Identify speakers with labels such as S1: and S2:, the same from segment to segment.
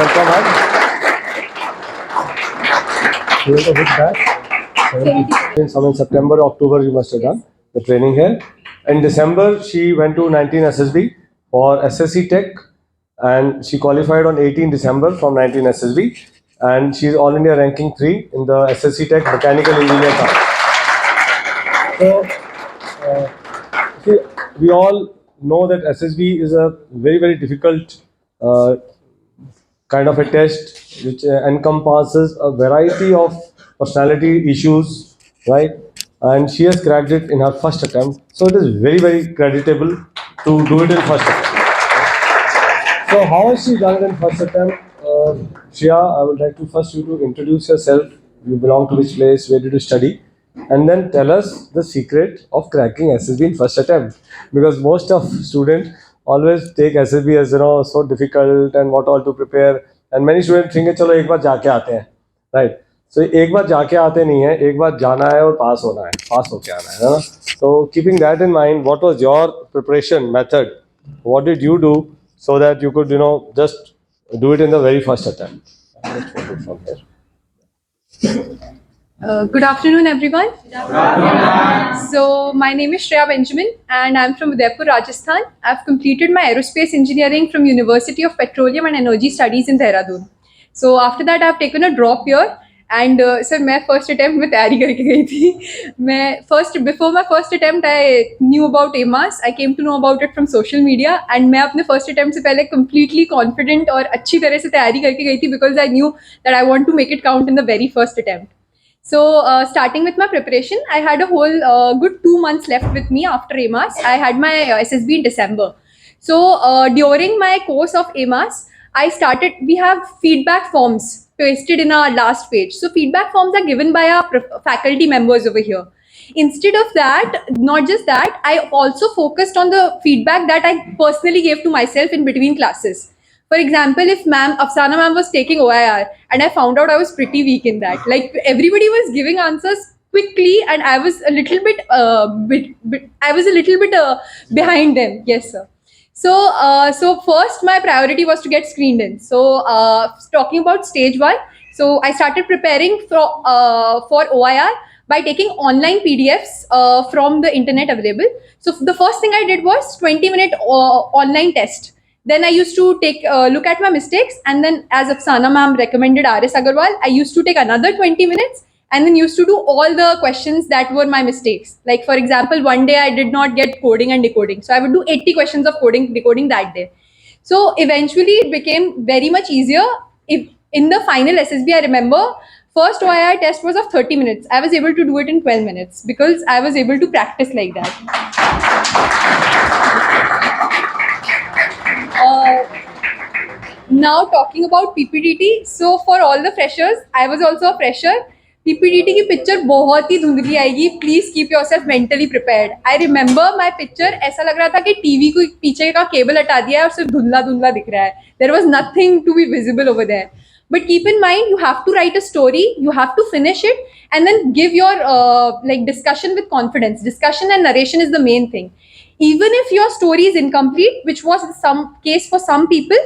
S1: welcome her. You want to hit that? Some in September, October, you must have done the training here. In December, she went to 19 SSB for SSC Tech, and she qualified on 18 December from 19 SSB, and she's All India ranking 3 in the SSC Tech Mechanical Engineer class. So, see, we all know that SSB is a very, very difficult kind of a test which encompasses a variety of personality issues, right? And she has cracked it in her first attempt. So it is very, very creditable to do it in first attempt. So how has she done it in first attempt? Shreya, I would like to first you to introduce yourself. You belong to which place? Where did you study? And then tell us the secret of cracking SSB in first attempt. Because most of students always take SSB as so difficult and what all to prepare. And many students think चलो एक बार जाके आते हैं, right? So एक बार जाके आते नहीं है, एक बार जाना है और पास होना है, पास होके आना है ना? So keeping that in mind, what was your preparation method? What did you do so that you could just do it in the very first attempt? Let's take it from here.
S2: Good afternoon, everyone. So, my name is Shreya Benjamin, and I'm from Udaipur, Rajasthan. I've completed my aerospace engineering from University of Petroleum and Energy Studies in Dehradun. So, after that, I've taken a drop here. And sir, मैं first attempt में तैयारी करके गई थी. Before my first attempt, I knew about AMAS. I came to know about it from social media, and मैं अपने first attempt से पहले completely confident और अच्छी तरह से तैयारी करके गई थी because I knew that I want to make it count in the very first attempt. So, starting with my preparation, I had a whole good 2 months left with me after AMAS. I had my SSB in December. So, during my course of AMAS, we have feedback forms pasted in our last page. So, feedback forms are given by our faculty members over here. Instead of that, not just that, I also focused on the feedback that I personally gave to myself in between classes. For example, if Afsana ma'am was taking OIR and I found out I was pretty weak in that, like everybody was giving answers quickly and I was a little bit, behind them. Yes, sir. So first my priority was to get screened in. So talking about stage 1, so I started preparing for OIR by taking online PDFs from the internet available. So the first thing I did was 20-minute online test. Then I used to take look at my mistakes, and then as Afsana ma'am recommended RS Agarwal, I used to take another 20 minutes and then used to do all the questions that were my mistakes. Like for example, one day I did not get coding and decoding, so I would do 80 questions of decoding that day. So eventually it became very much easier. If in the final SSB, I remember first OIR test was of 30 minutes. I was able to do it in 12 minutes because I was able to practice like that. Now talking about PPDT, so for all the freshers, I was also a fresher. PPDT की picture बहुत ही धुंधली आएगी. Please keep yourself mentally prepared. I remember my picture ऐसा लग रहा था कि TV को पीछे का केबल हटा दिया है और सिर्फ धुंधला धुंधला दिख रहा है. There was nothing to be visible over there. But keep in mind, you have to write a story, you have to finish it, and then give your discussion with confidence. Discussion and narration is the main thing. Even if your story is incomplete, which was some case for some people,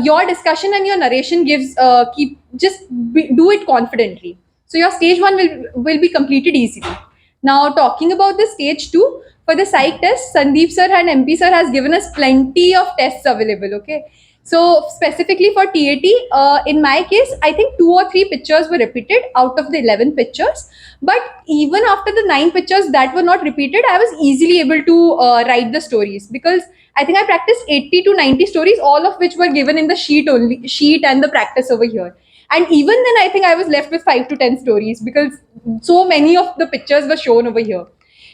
S2: your discussion and your narration do it confidently. So your stage 1 will be completed easily. Now talking about the stage 2, for the psych test, Sandeep sir and MP sir has given us plenty of tests available. Okay. So specifically for TAT, in my case, I think 2 or 3 pictures were repeated out of the 11 pictures. But even after the 9 pictures that were not repeated, I was easily able to write the stories because I think I practiced 80 to 90 stories, all of which were given in the sheet and the practice over here. And even then, I think I was left with 5 to 10 stories because so many of the pictures were shown over here.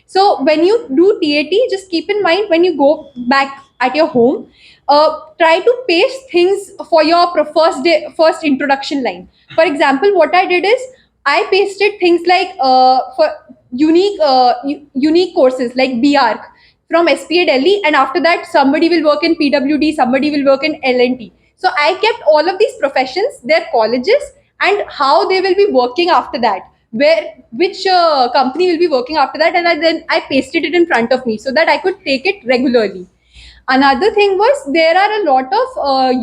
S2: So when you do TAT, just keep in mind when you go back at your home, try to paste things for your first introduction line. For example, what I did is I pasted things like for unique courses like BARC from SPA Delhi, and after that somebody will work in PWD, somebody will work in LNT. So I kept all of these professions, their colleges, and how they will be working after that, which company will be working after that, and then I pasted it in front of me so that I could take it regularly. Another thing was there are a lot of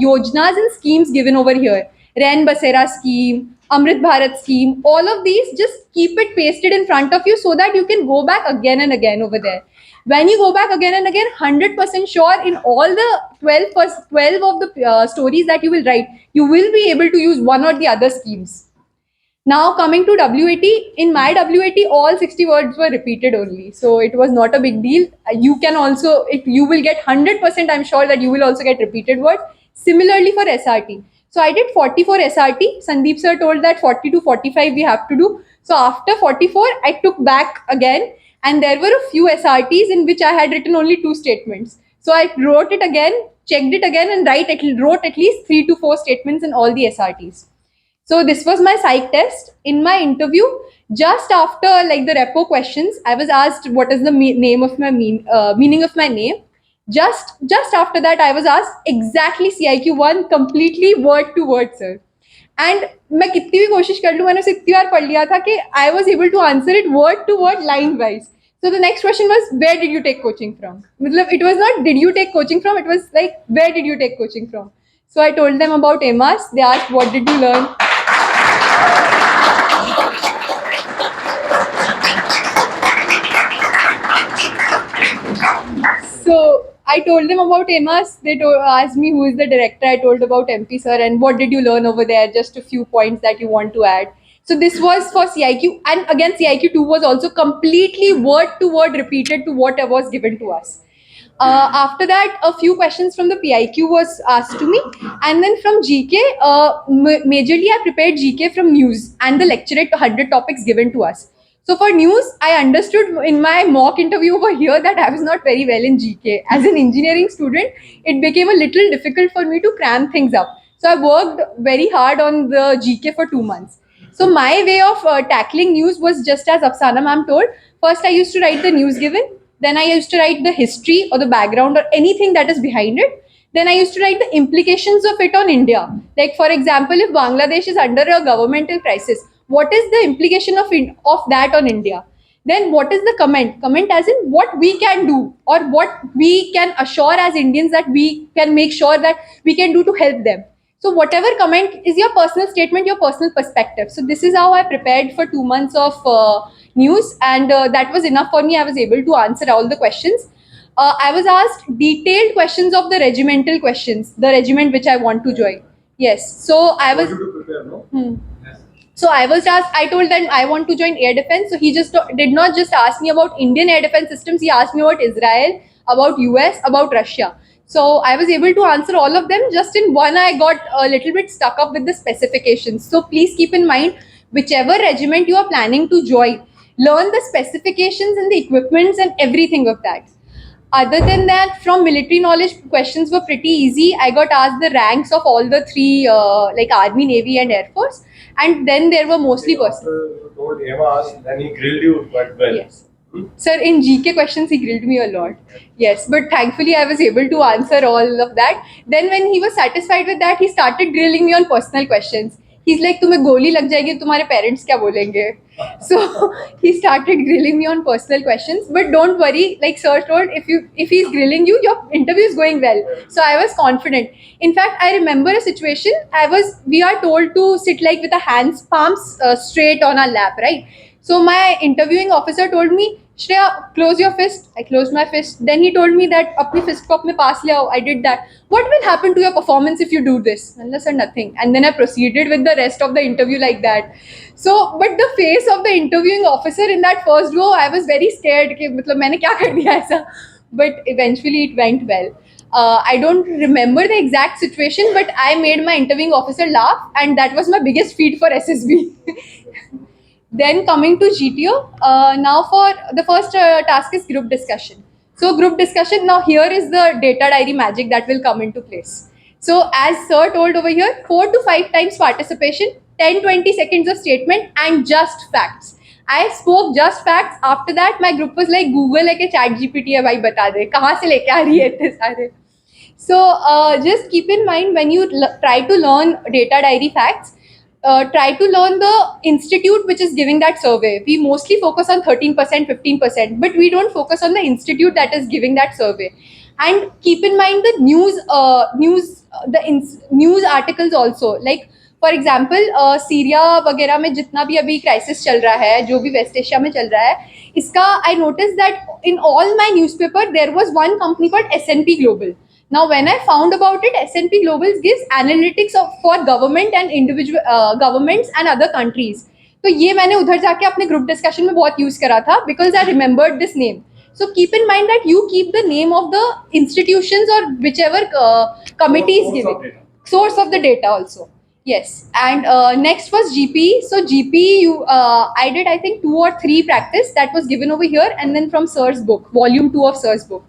S2: yojnas and schemes given over here. Ren Basera scheme, Amrit Bharat scheme, all of these, just keep it pasted in front of you so that you can go back again and again over there. When you go back again and again, 100% sure in all the 12 of the stories that you will write, you will be able to use one or the other schemes. Now coming to WAT, in my WAT, all 60 words were repeated only, so it was not a big deal. You can also, if you will get 100%, I'm sure that you will also get repeated words. Similarly for SRT, so I did 44 SRT. Sandeep sir told that 40 to 45 we have to do. So after 44, I took back again, and there were a few SRTs in which I had written only two statements. So I wrote it again, checked it again, and wrote at least 3 to 4 statements in all the SRTs. So this was my psych test. In my interview, just after like the repo questions, I was asked what is the name of my meaning of my name. Just after that, I was asked exactly CIQ1 completely word to word, sir. And मैं कितनी भी कोशिश कर लूँ, मैंने उसे इतनी बार पढ़ लिया था कि I was able to answer it word to word, line wise. So the next question was, where did you take coaching from? मतलब it was not did you take coaching from, it was like where did you take coaching from? So I told them about EMAS. They asked what did you learn? So I told them about EMAS. They asked me who is the director. I told about MP sir and what did you learn over there. Just a few points that you want to add. So this was for CIQ, and again CIQ2 was also completely word to word repeated to what was given to us. After that, a few questions from the PIQ was asked to me, and then from GK, majorly I prepared GK from news and the lecturate 100 topics given to us. So for news, I understood in my mock interview over here that I was not very well in GK. As an engineering student, it became a little difficult for me to cram things up. So I worked very hard on the GK for 2 months. So my way of tackling news was just as Afsana ma'am told. First, I used to write the news given. Then I used to write the history or the background or anything that is behind it. Then I used to write the implications of it on India. Like for example, if Bangladesh is under a governmental crisis, what is the implication of that on India? Then what is the comment? Comment as in what we can do or what we can assure as Indians that we can make sure that we can do to help them. So whatever comment is your personal statement, your personal perspective. So this is how I prepared for 2 months of news, and that was enough for me. I was able to answer all the questions. I was asked detailed questions of the regimental questions, the regiment which I want to join. Yes. So I was. So I was asked, I told that I want to join air defense. So he just did not just ask me about Indian air defense systems. He asked me about Israel, about US, about Russia. So I was able to answer all of them. Just in one, I got a little bit stuck up with the specifications. So please keep in mind, whichever regiment you are planning to join, learn the specifications and the equipments and everything of that. Other than that, from military knowledge, questions were pretty easy. I got asked the ranks of all the three, like Army, Navy, and Air Force, and then there were mostly personal.
S1: You told Emma, then he grilled you quite well.
S2: Yes. Sir, in GK questions, he grilled me a lot. Yes, but thankfully, I was able to answer all of that. Then, when he was satisfied with that, he started grilling me on personal questions. He's like, तुम्हें गोली लग जाएगी, तुम्हारे parents क्या बोलेंगे? So he started grilling me on personal questions. But don't worry, like sir told, if he's grilling you, your interview is going well. So I was confident. In fact, I remember a situation. We are told to sit like with the palms straight on our lap, right? So my interviewing officer told me, Shreya, close your fist. I closed my fist. Then he told me that apni fist ko apne paas le aao. I did that. What will happen to your performance if you do this? I said nothing. And then I proceeded with the rest of the interview like that. So, but the face of the interviewing officer in that first go, I was very scared. कि मतलब मैंने क्या कर दिया ऐसा? But eventually it went well. I don't remember the exact situation, but I made my interviewing officer laugh, and that was my biggest feat for SSB. Then coming to GTO, now for the first task is group discussion. So group discussion, now here is the data diary magic that will come into place. So as sir told over here, 4 to 5 times participation, 10-20 seconds of statement, and just facts. I spoke just facts. After that, my group was like, Google है कि chat GPT है भाई बता दे कहाँ से लेके आ रही है इतने सारे. So just keep in mind when you try to learn data diary facts, try to learn the institute which is giving that survey. We mostly focus on 13%, 15%, but we don't focus on the institute that is giving that survey. and keep in mind the news articles also, like for example Syria वगैरह में जितना भी अभी crisis चल रहा है, जो भी वेस्ट एशिया में चल रहा है, इसका I notice that in all my news paper there was one company called S&P Global. Now, when I found about it, S&P Global gives analytics for government and individual governments and other countries. तो ये मैंने उधर जाके अपने group discussion में बहुत use करा था because I remembered this name. So keep in mind that you keep the name of the institutions or whichever committee is giving source of the data also. Yes, and next was GP. So GP, I did I think 2 or 3 practice that was given over here, and then from Sir's book, volume 2 of Sir's book.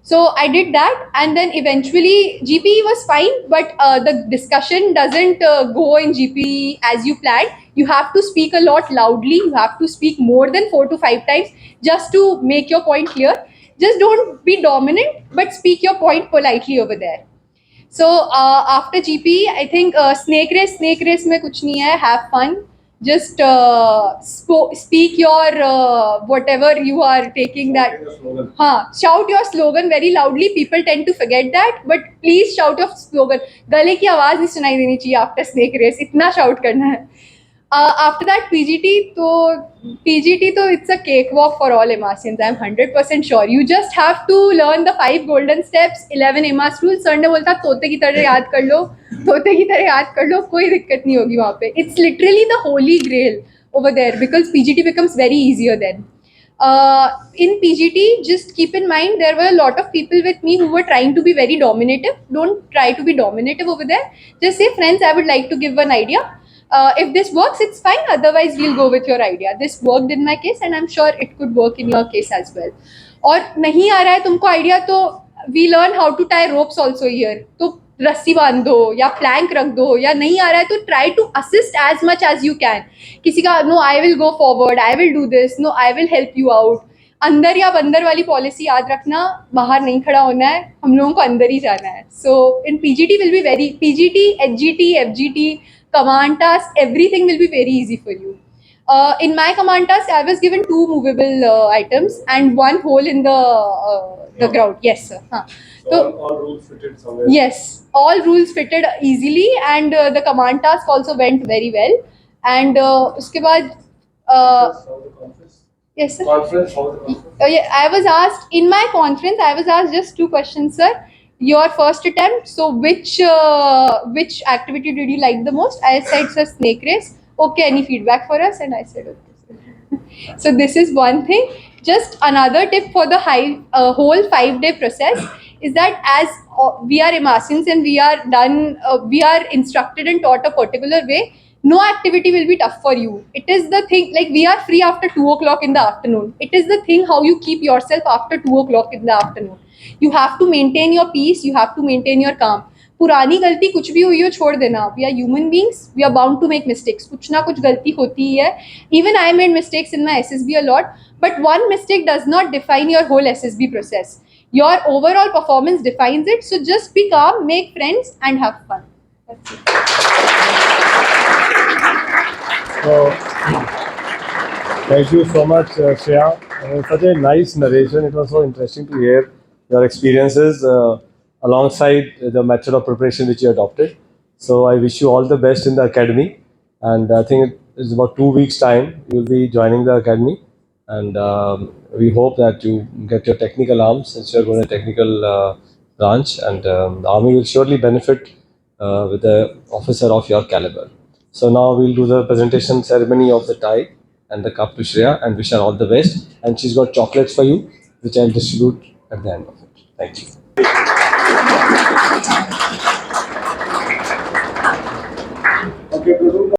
S2: So I did that, and then eventually GP was fine, but the discussion doesn't go in GP as you planned. You have to speak a lot loudly. You have to speak more than 4 to 5 times just to make your point clear. Just don't be dominant, but speak your point politely over there. So after GP, I think snake race में कुछ नहीं है. Have fun. Just speak your whatever you are taking that. Shout your slogan very loudly. People tend to forget that, but please shout your slogan. गले की आवाज नहीं सुनाई देनी चाहिए after snake race. इतना shout करना है. After that PGT तो it's a cakewalk for all Emasians. I'm 100% sure. You just have to learn the 5 golden steps, 11 Emas rules. Sir ने बोलता तोते की तरह याद कर लो, कोई दिक्कत नहीं होगी वहाँ पे. It's literally the holy grail over there because PGT becomes very easier then. In PGT, just keep in mind there were a lot of people with me who were trying to be very dominative. Don't try to be dominative over there. Just say, friends, I would like to give an idea. If this works, it's fine. Otherwise, we'll go with your idea. This worked in my case, and I'm sure it could work in your case as well. और नहीं आ रहा है तुमको idea तो we learn how to tie ropes also here. तो रस्सी बांध दो या प्लैंक रख दो, या नहीं आ रहा है तो try to assist as much as you can. किसी का no I will go forward, I will do this, no I will help you out. अंदर या बंदर वाली पॉलिसी याद रखना, बाहर नहीं खड़ा होना है, हम लोगों को अंदर ही जाना है. So in PGT will be very, PGT, HGT, FGT, command task, everything will be very easy for you. In my command task, I was given 2 movable items and 1 hole in the ground. Yes, sir.
S1: So all rules fitted somewhere.
S2: Yes, all rules fitted easily, and the command task also went very well. And उसके बाद yes, sir.
S1: Conference, how was the conference?
S2: Yeah, I was asked in my conference. I was asked just 2 questions, sir. Your first attempt. So which activity did you like the most? I said, sir, snake race. Okay, any feedback for us? And I said, okay. So this is one thing. Just another tip for the whole 5-day process is that as we are Emasians and we are done, we are instructed and taught a particular way. No activity will be tough for you. It is the thing, like we are free after 2 o'clock in the afternoon. It is the thing how you keep yourself after 2 o'clock in the afternoon. You have to maintain your peace. You have to maintain your calm. पुरानी गलती कुछ भी हुई हो छोड़ देना. We are human beings. We are bound to make mistakes. कुछ ना कुछ गलती होती ही है. Even I made mistakes in my SSB a lot. But one mistake does not define your whole SSB process. Your overall performance defines it. So just be calm, make friends, and have fun. That's it.
S1: So, thank you so much, Shreya. Such a nice narration. It was so interesting to hear your experiences alongside the method of preparation which you adopted. So I wish you all the best in the academy, and I think it's about 2 weeks' time you'll be joining the academy, and we hope that you get your technical arms since you're going to technical branch, and the army will surely benefit with the officer of your caliber. So now we'll do the presentation ceremony of the tie and the cup to Shreya, and wish her all the best. And she's got chocolates for you, which I'll distribute at the end of it. Thank you.